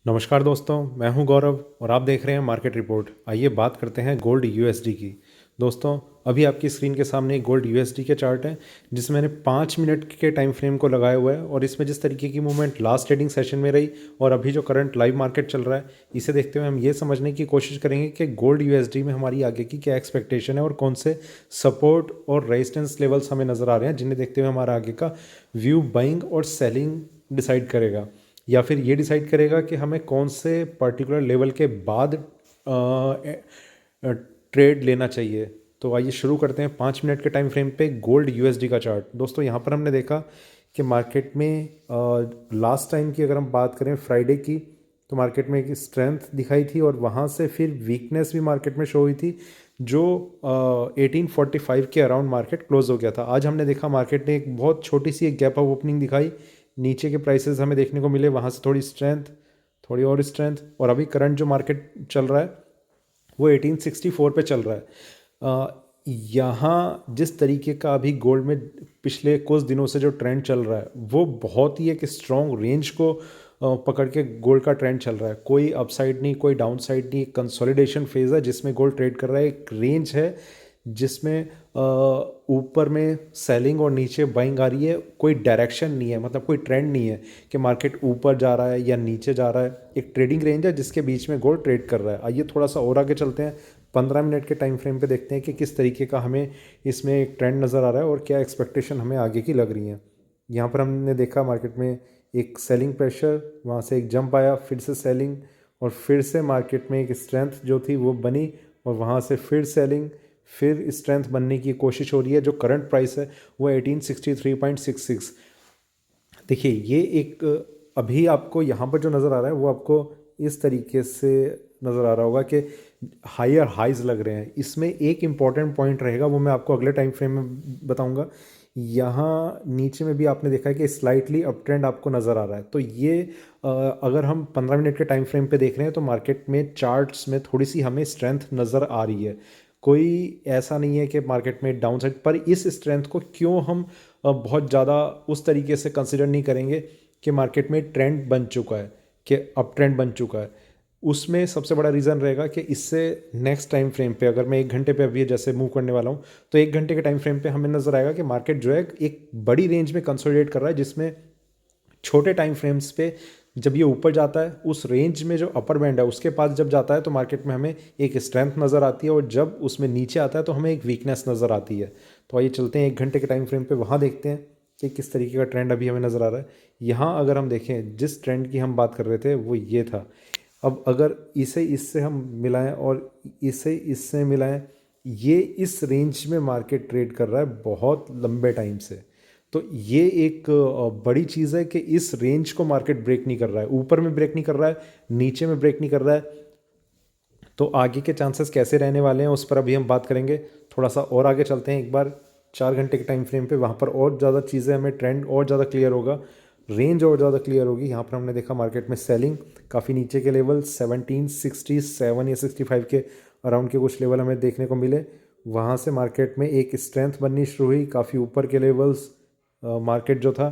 नमस्कार दोस्तों, मैं हूं गौरव और आप देख रहे हैं मार्केट रिपोर्ट। आइए बात करते हैं गोल्ड यूएसडी की। दोस्तों, अभी आपकी स्क्रीन के सामने गोल्ड यूएसडी के चार्ट है जिसमें मैंने 5 मिनट के टाइम फ्रेम को लगाया हुआ है और इसमें जिस तरीके की मूवमेंट लास्ट ट्रेडिंग सेशन में रही और अभी जो करंट लाइव मार्केट चल रहा है, इसे देखते हुए हम ये समझने की कोशिश करेंगे कि गोल्ड यूएसडी में हमारी आगे की क्या एक्सपेक्टेशन है और कौन से सपोर्ट और रेजिस्टेंस लेवल्स हमें नज़र आ रहे हैं, जिन्हें देखते हुए हमारा आगे का व्यू बाइंग और सेलिंग डिसाइड करेगा या फिर ये डिसाइड करेगा कि हमें कौन से पर्टिकुलर लेवल के बाद ट्रेड लेना चाहिए। तो आइए शुरू करते हैं 5 मिनट के टाइम फ्रेम पे गोल्ड यूएसडी का चार्ट। दोस्तों, यहाँ पर हमने देखा कि मार्केट में लास्ट टाइम की अगर हम बात करें फ्राइडे की, तो मार्केट में एक स्ट्रेंथ दिखाई थी और वहाँ से फिर वीकनेस भी मार्केट में शो हुई थी, जो 1845 के अराउंड मार्केट क्लोज हो गया था। आज हमने देखा मार्केट ने एक बहुत छोटी सी एक गैप अप ओपनिंग दिखाई, नीचे के प्राइसेस हमें देखने को मिले, वहाँ से थोड़ी स्ट्रेंथ, थोड़ी और स्ट्रेंथ, और अभी करंट जो मार्केट चल रहा है वो 1864 पे चल रहा है। यहाँ जिस तरीके का अभी गोल्ड में पिछले कुछ दिनों से जो ट्रेंड चल रहा है वो बहुत ही एक स्ट्रॉन्ग रेंज को पकड़ के गोल्ड का ट्रेंड चल रहा है। कोई अपसाइड नहीं, कोई डाउन साइड नहीं, कंसोलिडेशन फेज है जिसमें गोल्ड ट्रेड कर रहा है। एक रेंज है जिसमें ऊपर में सेलिंग और नीचे बाइंग आ रही है। कोई डायरेक्शन नहीं है, मतलब कोई ट्रेंड नहीं है कि मार्केट ऊपर जा रहा है या नीचे जा रहा है। एक ट्रेडिंग रेंज है जिसके बीच में गोल्ड ट्रेड कर रहा है। आइए थोड़ा सा और आगे चलते हैं, 15 मिनट के टाइम फ्रेम पे देखते हैं कि किस तरीके का हमें इसमें एक ट्रेंड नज़र आ रहा है और क्या एक्सपेक्टेशन हमें आगे की लग रही है। यहाँ पर हमने देखा मार्केट में एक सेलिंग प्रेशर, वहाँ से एक जंप आया, फिर से सेलिंग, और फिर से मार्केट में एक स्ट्रेंथ जो थी वो बनी और वहाँ से फिर सेलिंग, फिर स्ट्रेंथ बनने की कोशिश हो रही है। जो करंट प्राइस है वो 1863.66। देखिए, ये एक अभी आपको यहाँ पर जो नज़र आ रहा है वो आपको इस तरीके से नज़र आ रहा होगा कि हायर हाइज लग रहे हैं। इसमें एक इम्पॉर्टेंट पॉइंट रहेगा, वो मैं आपको अगले टाइम फ्रेम में बताऊंगा। यहाँ नीचे में भी आपने देखा है कि स्लाइटली अप ट्रेंड आपको नज़र आ रहा है। तो ये अगर हम 15 मिनट के टाइम फ्रेम पे देख रहे हैं तो मार्केट में चार्ट्स में थोड़ी सी हमें स्ट्रेंथ नज़र आ रही है। कोई ऐसा नहीं है कि मार्केट में डाउन साइड पर इस स्ट्रेंथ को क्यों हम बहुत ज़्यादा उस तरीके से कंसिडर नहीं करेंगे कि मार्केट में ट्रेंड बन चुका है, कि अप ट्रेंड बन चुका है। उसमें सबसे बड़ा रीज़न रहेगा कि इससे नेक्स्ट टाइम फ्रेम पे अगर मैं 1 घंटे पे अभी जैसे मूव करने वाला हूँ तो 1 घंटे के टाइम फ्रेम पे हमें नज़र आएगा कि मार्केट जो है एक बड़ी रेंज में कंसोलिडेट कर रहा है, जिसमें छोटे टाइम फ्रेम्स पे जब ये ऊपर जाता है उस रेंज में जो अपर बैंड है उसके पास जब जाता है तो मार्केट में हमें एक स्ट्रेंथ नज़र आती है, और जब उसमें नीचे आता है तो हमें एक वीकनेस नज़र आती है। तो आइए चलते हैं 1 घंटे के टाइम फ्रेम पे, वहाँ देखते हैं कि किस तरीके का ट्रेंड अभी हमें नज़र आ रहा है। यहाँ अगर हम देखें, जिस ट्रेंड की हम बात कर रहे थे वो ये था। अब अगर इसे इससे हम मिलाएं और इसे इससे मिलाएं, ये इस रेंज में मार्केट ट्रेड कर रहा है बहुत लंबे टाइम से। तो ये एक बड़ी चीज़ है कि इस रेंज को मार्केट ब्रेक नहीं कर रहा है, ऊपर में ब्रेक नहीं कर रहा है, नीचे में ब्रेक नहीं कर रहा है। तो आगे के चांसेस कैसे रहने वाले हैं उस पर अभी हम बात करेंगे। थोड़ा सा और आगे चलते हैं एक बार 4 घंटे के टाइम फ्रेम पे, वहाँ पर और ज़्यादा चीज़ें हमें ट्रेंड और ज़्यादा क्लियर होगा, रेंज और ज़्यादा क्लियर होगी। यहाँ पर हमने देखा मार्केट में सेलिंग काफ़ी नीचे के लेवल 1767 या 65 के अराउंड के कुछ लेवल हमें देखने को मिले। वहाँ से मार्केट में एक स्ट्रेंथ बननी शुरू हुई, काफ़ी ऊपर के लेवल्स। मार्केट जो था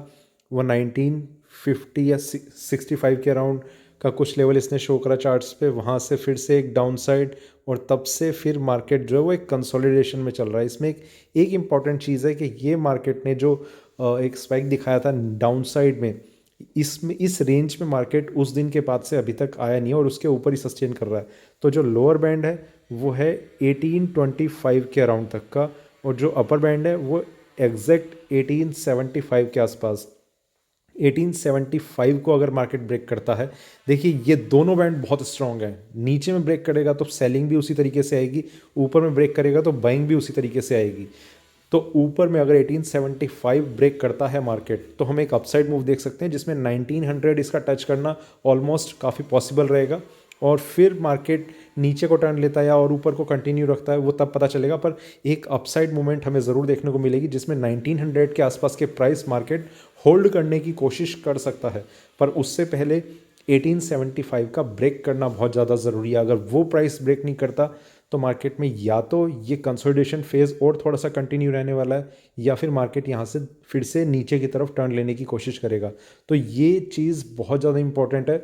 वो 1950 या 65 के अराउंड का कुछ लेवल इसने शो करा चार्ट्स पे। वहाँ से फिर से एक डाउन साइड, और तब से फिर मार्केट जो है वो एक कंसोलिडेशन में चल रहा है। इसमें एक इम्पॉर्टेंट चीज़ है कि ये मार्केट ने जो एक स्पाइक दिखाया था डाउन साइड में, इसमें इस रेंज में मार्केट उस दिन के बाद से अभी तक आया नहीं है और उसके ऊपर ही सस्टेन कर रहा है। तो जो लोअर बैंड है वो है 1825 के अराउंड तक का, और जो अपर बैंड है वो एग्जैक्ट 1875 के आसपास। 1875 को अगर मार्केट ब्रेक करता है, देखिए ये दोनों बैंड बहुत स्ट्रांग है। नीचे में ब्रेक करेगा तो सेलिंग भी उसी तरीके से आएगी, ऊपर में ब्रेक करेगा तो बाइंग भी उसी तरीके से आएगी। तो ऊपर में अगर 1875 ब्रेक करता है मार्केट तो हम एक अपसाइड मूव देख सकते हैं जिसमें 1900 इसका टच करना ऑलमोस्ट काफ़ी पॉसिबल रहेगा। और फिर मार्केट नीचे को टर्न लेता है या और ऊपर को कंटिन्यू रखता है वो तब पता चलेगा, पर एक अपसाइड मूवमेंट हमें ज़रूर देखने को मिलेगी जिसमें 1900 के आसपास के प्राइस मार्केट होल्ड करने की कोशिश कर सकता है। पर उससे पहले 1875 का ब्रेक करना बहुत ज़्यादा ज़रूरी है। अगर वो प्राइस ब्रेक नहीं करता तो मार्केट में या तो ये कंसोलिडेशन फेज़ और थोड़ा सा कंटिन्यू रहने वाला है, या फिर मार्केट यहाँ से फिर से नीचे की तरफ टर्न लेने की कोशिश करेगा। तो ये चीज़ बहुत ज़्यादा इंपॉर्टेंट है।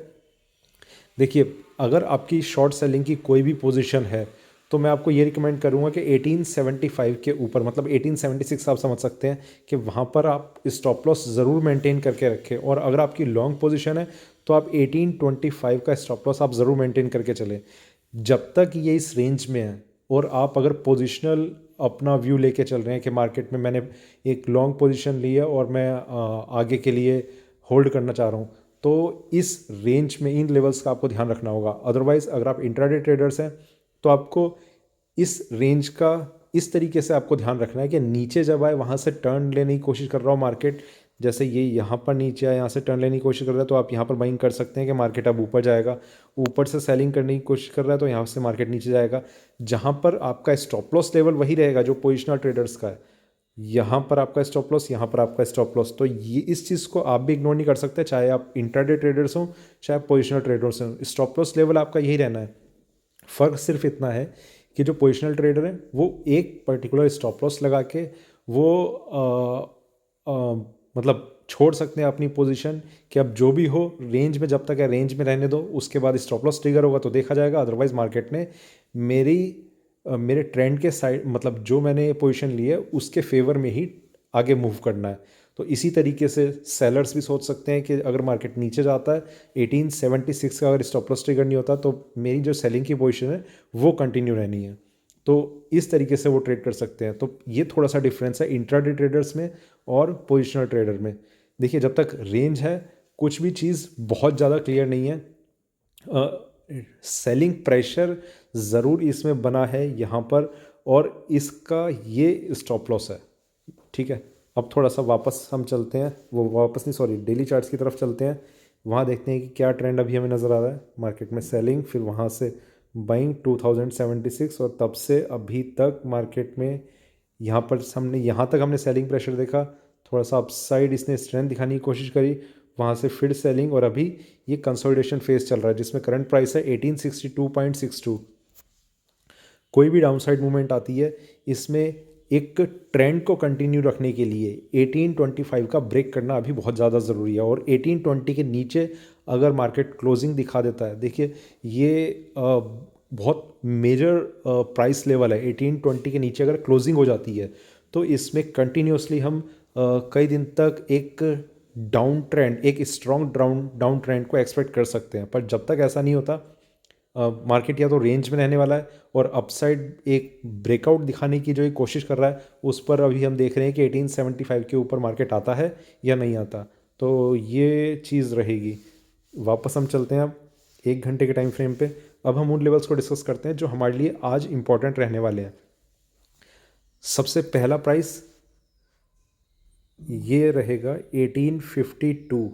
देखिए, अगर आपकी शॉर्ट सेलिंग की कोई भी पोजीशन है तो मैं आपको ये रिकमेंड करूँगा कि 1875 के ऊपर, मतलब 1876 आप समझ सकते हैं कि वहाँ पर आप स्टॉप लॉस ज़रूर मेंटेन करके रखें। और अगर आपकी लॉन्ग पोजीशन है तो आप 1825 का स्टॉप लॉस आप ज़रूर मेंटेन करके चलें। जब तक ये इस रेंज में है और आप अगर पोजिशनल अपना व्यू लेके चल रहे हैं कि मार्केट में मैंने एक लॉन्ग पोजीशन ली है और मैं आगे के लिए होल्ड करना चाह रहा हूँ, तो इस रेंज में इन लेवल्स का आपको ध्यान रखना होगा। अदरवाइज़ अगर आप इंट्राडे ट्रेडर्स हैं तो आपको इस रेंज का इस तरीके से आपको ध्यान रखना है कि नीचे जब आए वहाँ से टर्न लेने की कोशिश कर रहा हो मार्केट, जैसे ये यहाँ पर नीचे आए, यहाँ से टर्न लेने की कोशिश कर रहा है तो आप यहाँ पर बाइंग कर सकते हैं कि मार्केट अब ऊपर जाएगा। ऊपर से सेलिंग करने की कोशिश कर रहा है तो यहाँ से मार्केट नीचे जाएगा। जहाँ पर आपका स्टॉप लॉस लेवल वही रहेगा जो पोजिशनल ट्रेडर्स का है, यहाँ पर आपका स्टॉप लॉस, यहाँ पर आपका स्टॉप लॉस। तो ये इस चीज़ को आप भी इग्नोर नहीं कर सकते, चाहे आप इंट्राडे ट्रेडर्स हों चाहे आप पोजिशनल ट्रेडर्स हों, स्टॉप लॉस लेवल आपका यही रहना है। फ़र्क सिर्फ इतना है कि जो पोजिशनल ट्रेडर हैं वो एक पर्टिकुलर स्टॉप लॉस लगा के वो मतलब छोड़ सकते हैं अपनी पोजीशन कि अब जो भी हो रेंज में, जब तक है रेंज में रहने दो, उसके बाद स्टॉप लॉस ट्रिगर होगा तो देखा जाएगा। अदरवाइज मार्केट ने मेरी मेरे ट्रेंड के साइड, मतलब जो मैंने पोजीशन ली है उसके फेवर में ही आगे मूव करना है। तो इसी तरीके से सेलर्स भी सोच सकते हैं कि अगर मार्केट नीचे जाता है 1876 का अगर स्टॉप लॉस ट्रिगर नहीं होता तो मेरी जो सेलिंग की पोजीशन है वो कंटिन्यू रहनी है। तो इस तरीके से वो ट्रेड कर सकते हैं। तो ये थोड़ा सा डिफरेंस है इंट्राडे ट्रेडर्स में और पोजिशनल ट्रेडर में। देखिए, जब तक रेंज है कुछ भी चीज़ बहुत ज़्यादा क्लियर नहीं है। सेलिंग प्रेशर ज़रूर इसमें बना है यहाँ पर, और इसका ये स्टॉप लॉस है। ठीक है, अब थोड़ा सा वापस हम चलते हैं, वो वापस नहीं, सॉरी, डेली चार्ट्स की तरफ चलते हैं। वहाँ देखते हैं कि क्या ट्रेंड अभी हमें नज़र आ रहा है मार्केट में। सेलिंग, फिर वहाँ से बाइंग 2076, और तब से अभी तक मार्केट में यहाँ पर हमने यहाँ तक हमने सेलिंग प्रेशर देखा, थोड़ा सा अपसाइड इसने स्ट्रेंथ दिखाने की कोशिश करी, वहाँ से फिर सेलिंग, और अभी ये कंसोलिडेशन फेज चल रहा है जिसमें करंट प्राइस है 1862.62। कोई भी डाउनसाइड मूवमेंट आती है इसमें एक ट्रेंड को कंटिन्यू रखने के लिए 1825 का ब्रेक करना अभी बहुत ज़्यादा ज़रूरी है। और 1820 के नीचे अगर मार्केट क्लोजिंग दिखा देता है, देखिए ये बहुत मेजर प्राइस लेवल है। 1820 के नीचे अगर क्लोजिंग हो जाती है तो इसमें कंटिन्यूसली हम कई दिन तक एक डाउन ट्रेंड, एक स्ट्रॉन्ग डाउन ट्रेंड को एक्सपेक्ट कर सकते हैं। पर जब तक ऐसा नहीं होता मार्केट या तो रेंज में रहने वाला है, और अपसाइड एक ब्रेकआउट दिखाने की जो एक कोशिश कर रहा है उस पर अभी हम देख रहे हैं कि 1875 के ऊपर मार्केट आता है या नहीं आता। तो ये चीज़ रहेगी। वापस हम चलते हैं अब 1 घंटे के टाइम फ्रेम पे। अब हम उन लेवल्स को डिस्कस करते हैं जो हमारे लिए आज इंपॉर्टेंट रहने वाले हैं। सबसे पहला प्राइस ये रहेगा 1852।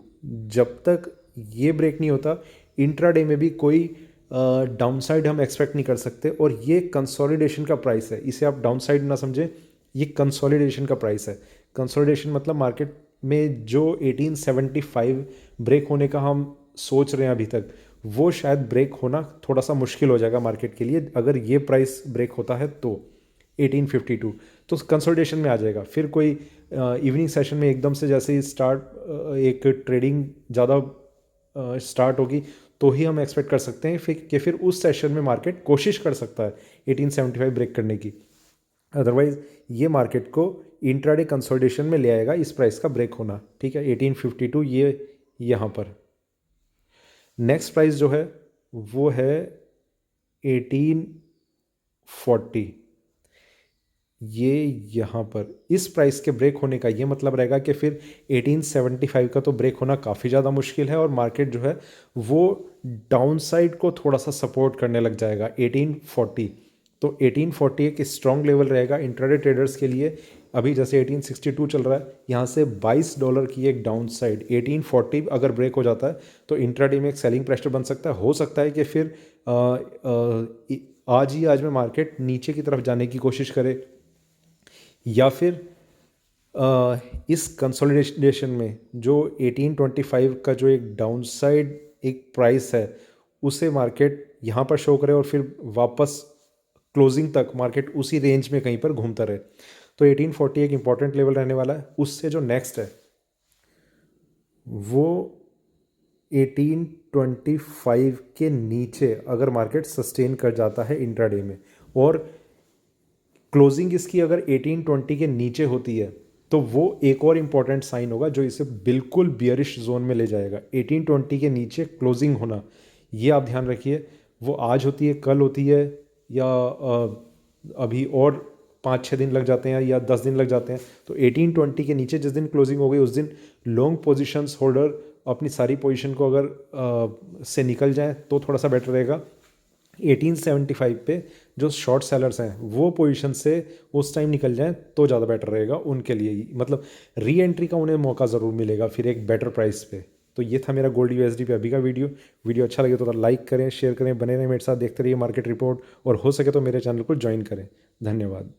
जब तक ये ब्रेक नहीं होता इंट्राडे में भी कोई डाउनसाइड हम एक्सपेक्ट नहीं कर सकते। और ये कंसोलिडेशन का प्राइस है, इसे आप डाउनसाइड ना समझें, ये कंसोलिडेशन का प्राइस है। कंसोलिडेशन मतलब मार्केट में जो 1875 ब्रेक होने का हम सोच रहे हैं अभी तक, वो शायद ब्रेक होना थोड़ा सा मुश्किल हो जाएगा मार्केट के लिए अगर ये प्राइस ब्रेक होता है तो 1852। तो कंसोलिडेशन में आ जाएगा। फिर कोई इवनिंग सेशन में एकदम से जैसे ही एक ट्रेडिंग ज़्यादा स्टार्ट होगी तो ही हम एक्सपेक्ट कर सकते हैं फिर उस सेशन में मार्केट कोशिश कर सकता है 1875 ब्रेक करने की। अदरवाइज ये मार्केट को इंट्राडे कंसोलिडेशन में ले आएगा इस प्राइस का ब्रेक होना। ठीक है, 1852 ये यहाँ पर। नेक्स्ट प्राइस जो है वो है 1840। ये यहाँ पर इस प्राइस के ब्रेक होने का ये मतलब रहेगा कि फिर 1875 का तो ब्रेक होना काफ़ी ज़्यादा मुश्किल है, और मार्केट जो है वो डाउनसाइड को थोड़ा सा सपोर्ट करने लग जाएगा 1840। तो 1840 एक स्ट्रॉन्ग लेवल रहेगा इंट्राडे ट्रेडर्स के लिए। अभी जैसे 1862 चल रहा है, यहाँ से $22 की एक डाउन साइड 1840 अगर ब्रेक हो जाता है तो इंट्राडे में एक सेलिंग प्रेशर बन सकता है। हो सकता है कि फिर आज में मार्केट नीचे की तरफ जाने की कोशिश करे, या फिर इस कंसोलिडेशन में जो 1825 का जो एक डाउनसाइड एक प्राइस है उसे मार्केट यहाँ पर शो करे, और फिर वापस क्लोजिंग तक मार्केट उसी रेंज में कहीं पर घूमता रहे। तो 1840 एक इंपॉर्टेंट लेवल रहने वाला है। उससे जो नेक्स्ट है वो 1825 के नीचे अगर मार्केट सस्टेन कर जाता है इंट्राडे में, और क्लोजिंग इसकी अगर 1820 के नीचे होती है, तो वो एक और इम्पॉर्टेंट साइन होगा जो इसे बिल्कुल बियरिश जोन में ले जाएगा। 1820 के नीचे क्लोजिंग होना, ये आप ध्यान रखिए। वो आज होती है, कल होती है, या अभी और 5-6 दिन लग जाते हैं या 10 दिन लग जाते हैं। तो 1820 के नीचे जिस दिन क्लोजिंग हो गई उस दिन लॉन्ग पोजिशंस होल्डर अपनी सारी पोजीशन को अगर से निकल जाए तो थोड़ा सा बेटर रहेगा। 1875 पे जो शॉर्ट सेलर्स हैं वो पोजीशन से उस टाइम निकल जाएं तो ज़्यादा बेटर रहेगा उनके लिए ही, मतलब री एंट्री का उन्हें मौका ज़रूर मिलेगा फिर एक बेटर प्राइस पे। तो ये था मेरा गोल्ड यूएसडी पे अभी का वीडियो अच्छा लगे तो लाइक करें, शेयर करें, बने रहें मेरे साथ, देखते रहिए मार्केट रिपोर्ट, और हो सके तो मेरे चैनल को ज्वाइन करें। धन्यवाद।